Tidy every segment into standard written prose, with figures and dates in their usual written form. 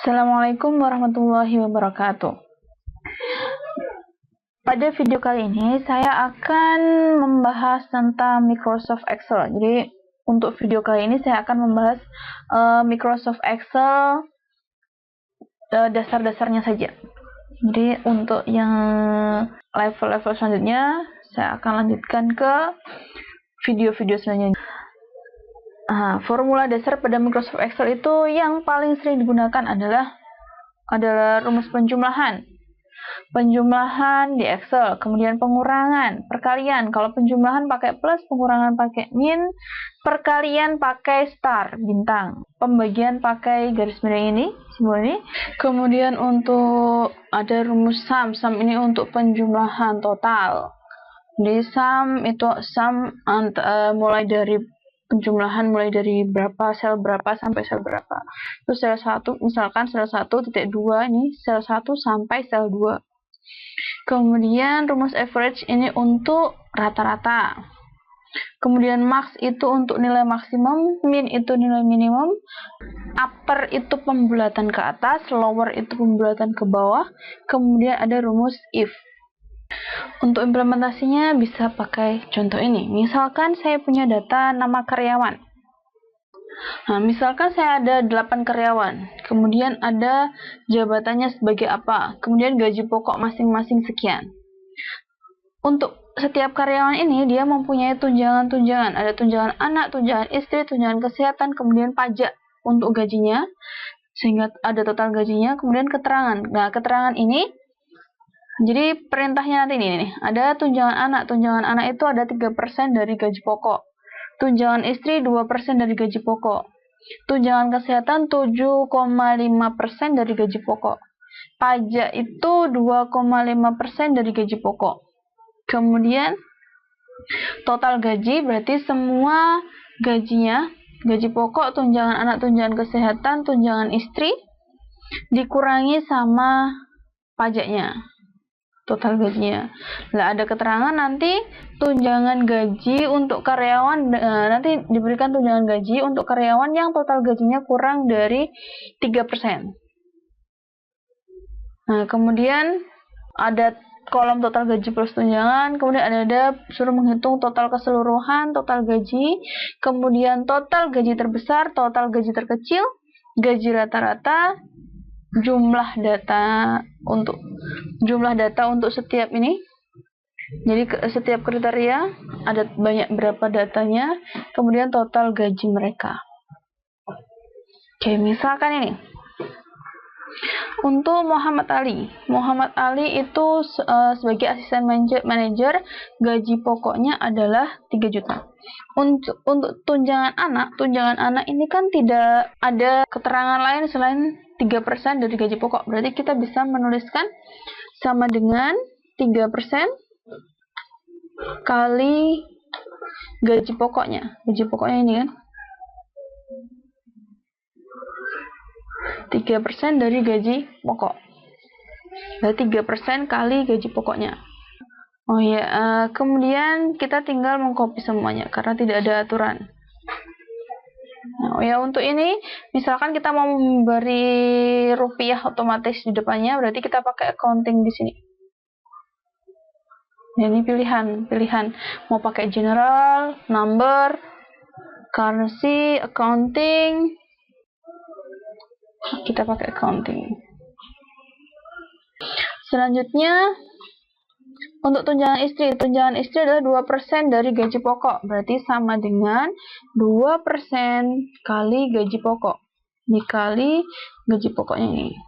Assalamualaikum warahmatullahi wabarakatuh. Pada video kali ini saya akan membahas tentang Microsoft Excel. Jadi untuk video kali ini saya akan membahas Microsoft Excel dasar-dasarnya saja. Jadi untuk yang level-level selanjutnya saya akan lanjutkan ke video-video selanjutnya. Formula dasar pada Microsoft Excel itu yang paling sering digunakan adalah rumus penjumlahan. Penjumlahan di Excel, kemudian pengurangan, perkalian. Kalau penjumlahan pakai plus, pengurangan pakai min, perkalian pakai star, bintang. Pembagian pakai garis miring ini, simbol ini. Kemudian untuk ada rumus sum. Sum ini untuk penjumlahan total. Di sum itu mulai dari penjumlahan mulai dari berapa sel berapa sampai sel berapa. Itu sel 1, misalkan sel 1.2 ini sel 1 sampai sel 2. Kemudian rumus average ini untuk rata-rata. Kemudian max itu untuk nilai maksimum, min itu nilai minimum, upper itu pembulatan ke atas, lower itu pembulatan ke bawah. Kemudian ada rumus if. Untuk implementasinya bisa pakai contoh ini. Misalkan saya punya data nama karyawan. Misalkan saya ada 8 karyawan. Kemudian ada jabatannya sebagai apa. Kemudian gaji pokok masing-masing sekian. Untuk setiap karyawan ini dia mempunyai tunjangan-tunjangan. Ada tunjangan anak, tunjangan istri, tunjangan kesehatan, kemudian pajak untuk gajinya. Sehingga ada total gajinya. Kemudian keterangan. Nah, keterangan ini jadi perintahnya nanti ini nih, ada tunjangan anak. Tunjangan anak itu ada 3% dari gaji pokok. Tunjangan istri 2% dari gaji pokok. Tunjangan kesehatan 7,5% dari gaji pokok. Pajak itu 2,5% dari gaji pokok. Kemudian total gaji berarti semua gajinya, gaji pokok, tunjangan anak, tunjangan kesehatan, tunjangan istri dikurangi sama pajaknya. Total gajinya. Nah, ada keterangan nanti tunjangan gaji untuk karyawan, nanti diberikan tunjangan gaji untuk karyawan yang total gajinya kurang dari 3%. Nah, kemudian ada kolom total gaji plus tunjangan, kemudian ada suruh menghitung total keseluruhan, total gaji, kemudian total gaji terbesar, total gaji terkecil, gaji rata-rata, jumlah data untuk setiap ini. Jadi setiap kriteria ada berapa datanya, kemudian total gaji mereka. Oke, misalkan ini untuk Muhammad Ali. Muhammad Ali itu sebagai asisten manajer, gaji pokoknya adalah 3 juta. Untuk tunjangan anak ini kan tidak ada keterangan lain selain 3% dari gaji pokok. Berarti kita bisa menuliskan sama dengan 3% kali gaji pokoknya. Gaji pokoknya ini kan 3% dari gaji pokok. Berarti 3% kali gaji pokoknya. Oh ya, kemudian kita tinggal mengcopy semuanya karena tidak ada aturan. Nah, ya untuk ini, misalkan kita mau memberi rupiah otomatis di depannya, berarti kita pakai accounting di sini. Nah, ini pilihan mau pakai general, number, currency, accounting. Kita pakai accounting. Selanjutnya untuk tunjangan istri adalah 2% dari gaji pokok. Berarti sama dengan 2% kali gaji pokok. Dikali gaji pokoknya ini.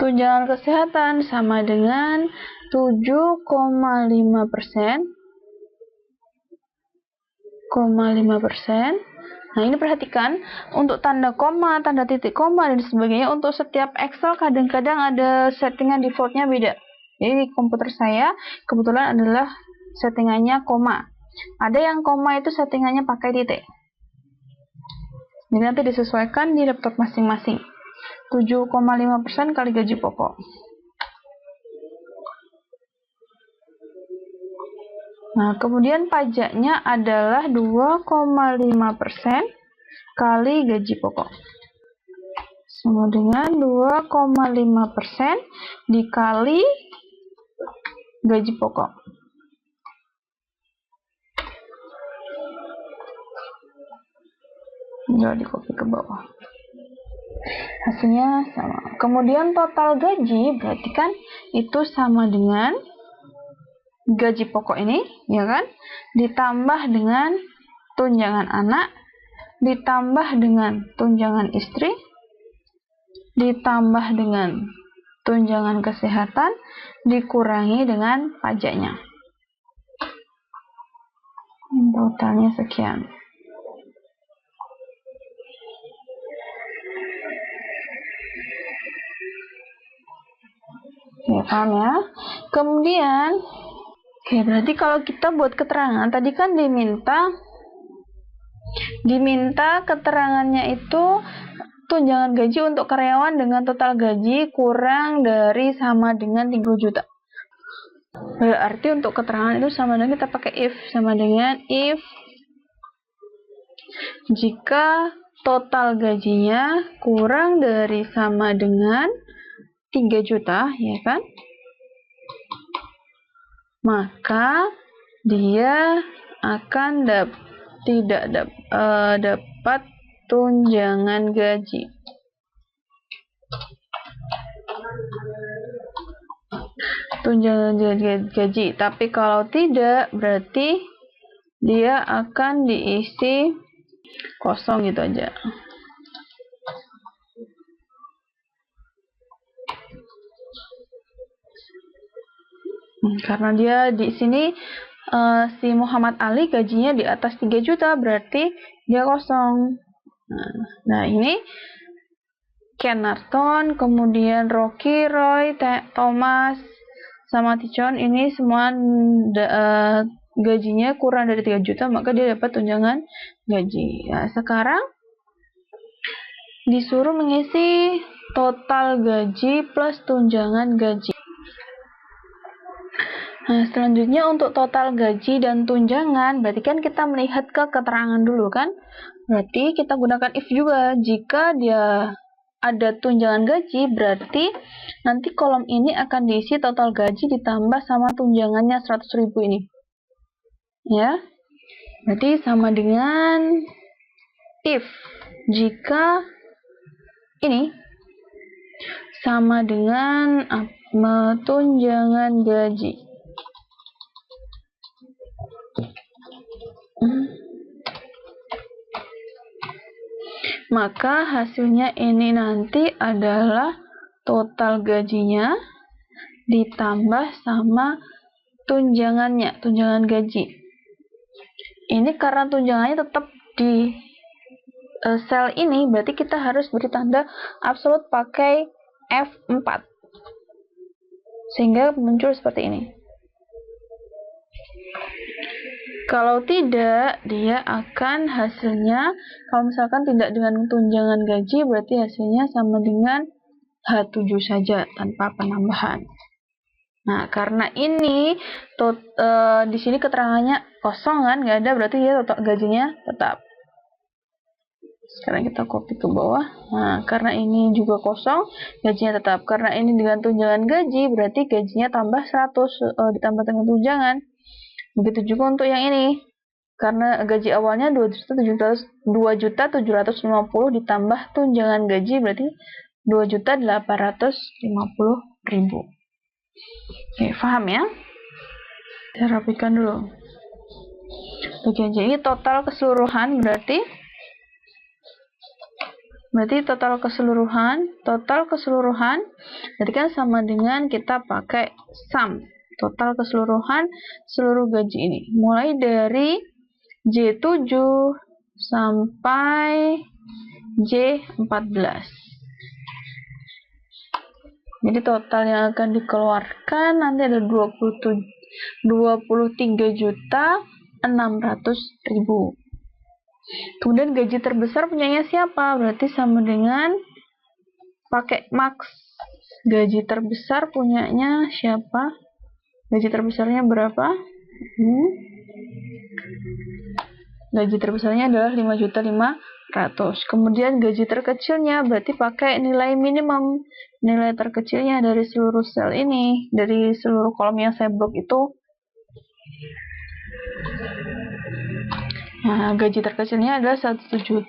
Tunjangan kesehatan sama dengan 7,5%. Nah, ini perhatikan untuk tanda koma, tanda titik koma, dan sebagainya. Untuk setiap Excel kadang-kadang ada settingan defaultnya beda. Jadi di komputer saya kebetulan adalah settingannya koma. Ada yang koma itu settingannya pakai titik. Jadi nanti disesuaikan di laptop masing-masing. 7,5% kali gaji pokok. Nah, kemudian pajaknya adalah 2,5% kali gaji pokok. Sama dengan 2,5% dikali gaji pokok. Nggak di copy ke bawah. Hasilnya sama. Kemudian total gaji berarti kan itu sama dengan gaji pokok ini, ya kan? Ditambah dengan tunjangan anak, ditambah dengan tunjangan istri, ditambah dengan tunjangan kesehatan, dikurangi dengan pajaknya. Totalnya sekian. Ya, paham ya? Kemudian, oke, berarti kalau kita buat keterangan, tadi kan diminta keterangannya itu tunjangan gaji untuk karyawan dengan total gaji kurang dari sama dengan 3 juta. Berarti untuk keterangan itu sama dengan kita pakai if, sama dengan if jika total gajinya kurang dari sama dengan 3 juta, ya kan? Maka dia akan tidak dapat tunjangan gaji. Gaji. Tapi kalau tidak, berarti dia akan diisi kosong gitu aja. Karena dia di sini si Muhammad Ali gajinya di atas 3 juta, berarti dia kosong. Nah, ini Ken Norton, kemudian Rocky, Roy, Thomas, sama Tichon, ini semua gajinya kurang dari 3 juta, maka dia dapat tunjangan gaji. Nah, sekarang disuruh mengisi total gaji plus tunjangan gaji. Nah, selanjutnya untuk total gaji dan tunjangan, berarti kan kita melihat ke keterangan dulu kan? Berarti kita gunakan if juga. Jika dia ada tunjangan gaji, berarti nanti kolom ini akan diisi total gaji ditambah sama tunjangannya 100.000 ini. Ya. Berarti sama dengan if jika ini sama dengan tunjangan gaji. Maka hasilnya ini nanti adalah total gajinya ditambah sama tunjangannya, tunjangan gaji. Ini karena tunjangannya tetap di sel ini, berarti kita harus beri tanda absolut pakai F4. Sehingga muncul seperti ini. Kalau tidak, dia akan hasilnya, kalau misalkan tidak dengan tunjangan gaji, berarti hasilnya sama dengan H7 saja, tanpa penambahan. Nah, karena ini, di sini keterangannya kosong kan, nggak ada, berarti dia total gajinya tetap. Sekarang kita copy ke bawah. Nah, karena ini juga kosong, gajinya tetap. Karena ini dengan tunjangan gaji, berarti gajinya tambah 100, ditambah dengan tunjangan. Begitu juga untuk yang ini. Karena gaji awalnya 2.750.000 ditambah tunjangan gaji berarti 2.850.000. Oke, paham ya? Saya rapikan dulu. Bagian ini total keseluruhan berarti total keseluruhan berarti kan sama dengan kita pakai sum. Total keseluruhan seluruh gaji ini mulai dari J7 sampai J14. Jadi total yang akan dikeluarkan nanti ada 23.600.000. Kemudian gaji terbesar punyanya siapa? Berarti sama dengan pakai max. Gaji terbesar punyanya siapa? Gaji terbesarnya berapa? Gaji terbesarnya adalah 5.500.000. Kemudian gaji terkecilnya berarti pakai nilai minimum. Nilai terkecilnya dari seluruh sel ini, dari seluruh kolom yang saya blok itu. Nah, gaji terkecilnya adalah 1.750.000.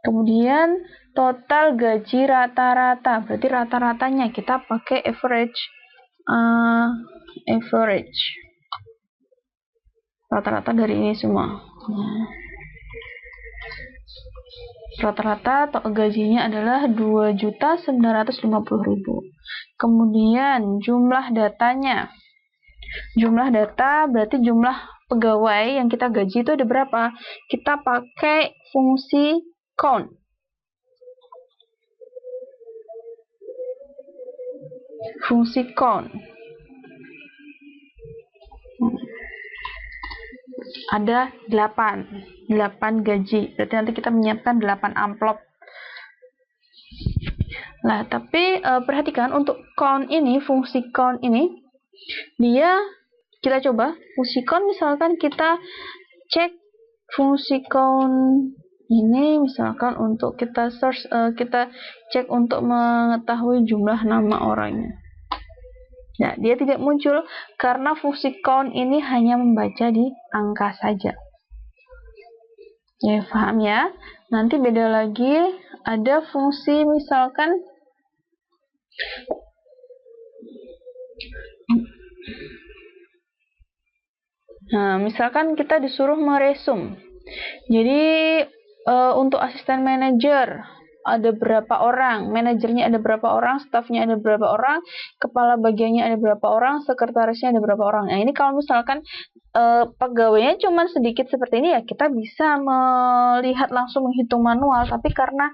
Kemudian total gaji rata-rata, berarti rata-ratanya kita pakai average. Rata-rata dari ini semua. Rata-rata gajinya adalah 2.950.000. Kemudian jumlah datanya. Jumlah data berarti jumlah pegawai yang kita gaji itu ada berapa? Kita pakai fungsi count. Fungsi count. Ada 8 gaji. Berarti nanti kita menyiapkan 8 amplop. Nah, tapi perhatikan untuk count ini, fungsi count ini, kita coba fungsi count, misalkan kita cek fungsi count ini, misalkan untuk kita search, kita cek untuk mengetahui jumlah nama orangnya. Nah, dia tidak muncul karena fungsi count ini hanya membaca di angka saja. Ya, paham ya? Nanti beda lagi, ada fungsi misalkan misalkan kita disuruh meresum. Jadi untuk asisten manajer ada berapa orang, manajernya ada berapa orang, stafnya ada berapa orang, kepala bagiannya ada berapa orang, sekretarisnya ada berapa orang. Nah, ini kalau misalkan pegawainya cuma sedikit seperti ini, ya kita bisa melihat langsung menghitung manual. Tapi karena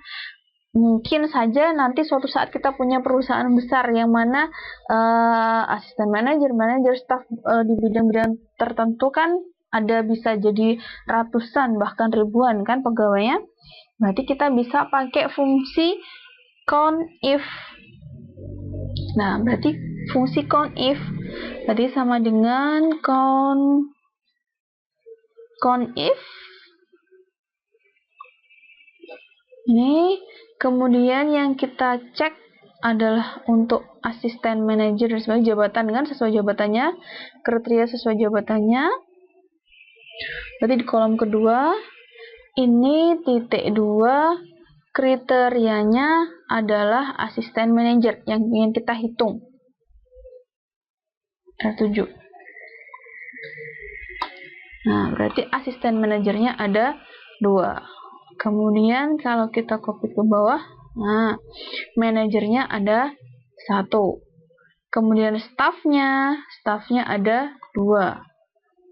mungkin saja nanti suatu saat kita punya perusahaan besar yang mana asisten manajer, staf di bidang-bidang tertentu kan ada bisa jadi ratusan bahkan ribuan kan pegawainya. Berarti kita bisa pakai fungsi count if. Nah, berarti fungsi count if berarti sama dengan count if. Ini kemudian yang kita cek adalah untuk asisten manajer dan sebagai jabatan kan sesuai jabatannya, kriteria sesuai jabatannya. Berarti di kolom kedua ini titik 2 kriterianya adalah asisten manajer yang ingin kita hitung. R7. Nah, berarti asisten manajernya ada 2. Kemudian kalau kita copy ke bawah, nah, manajernya ada 1. Kemudian stafnya ada 2.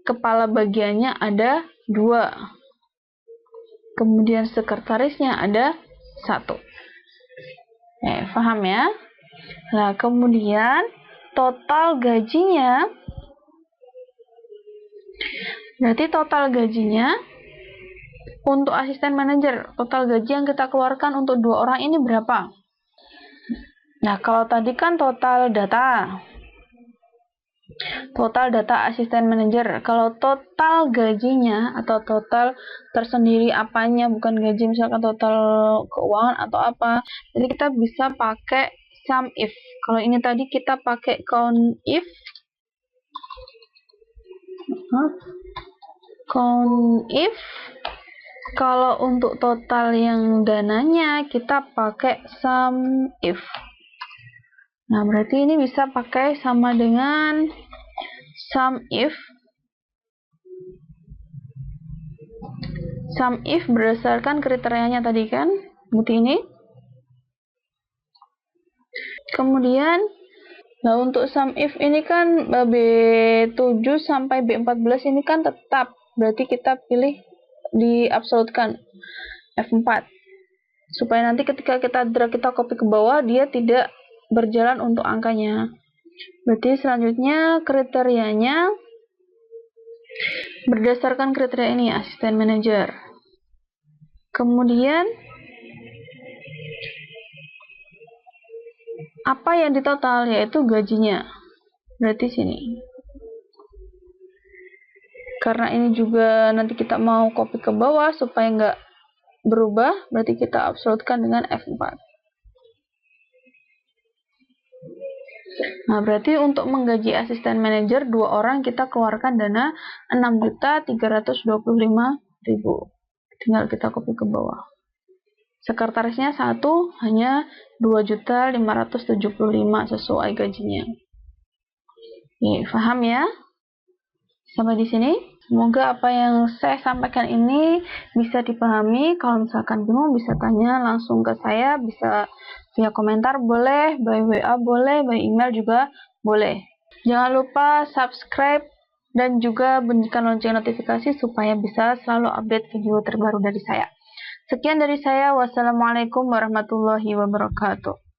Kepala bagiannya ada 2. Kemudian sekretarisnya ada 1. Paham ya? Nah, kemudian total gajinya, berarti total gajinya untuk asisten manajer, total gaji yang kita keluarkan untuk 2 orang ini berapa? Nah, kalau tadi kan total data asisten manajer. Kalau total gajinya atau total tersendiri apanya, bukan gaji, misalkan total keuangan atau apa, jadi kita bisa pakai sum if. Kalau ini tadi kita pakai count if. Kalau untuk total yang dananya kita pakai sum if. Nah, berarti ini bisa pakai sama dengan sum if berdasarkan kriterianya tadi kan, seperti ini. Kemudian, nah untuk sum if ini kan B7 sampai B14 ini kan tetap, berarti kita pilih diabsolutkan F4 supaya nanti ketika kita drag, kita copy ke bawah, dia tidak berjalan untuk angkanya. Berarti selanjutnya kriterianya berdasarkan kriteria ini, asisten manajer. Kemudian apa yang ditotal, yaitu gajinya. Berarti sini. Karena ini juga nanti kita mau copy ke bawah supaya nggak berubah, berarti kita absolutkan dengan F4. Nah, berarti untuk menggaji asisten manajer 2 orang kita keluarkan dana 6.325.000. Tinggal kita copy ke bawah. Sekretarisnya 1 hanya 2.575.000 sesuai gajinya. Oke, paham ya? Sampai di sini. Semoga apa yang saya sampaikan ini bisa dipahami. Kalau misalkan bingung bisa tanya langsung ke saya, bisa via komentar boleh, by WA boleh, by email juga boleh. Jangan lupa subscribe dan juga bunyikan lonceng notifikasi supaya bisa selalu update video terbaru dari saya. Sekian dari saya. Wassalamualaikum warahmatullahi wabarakatuh.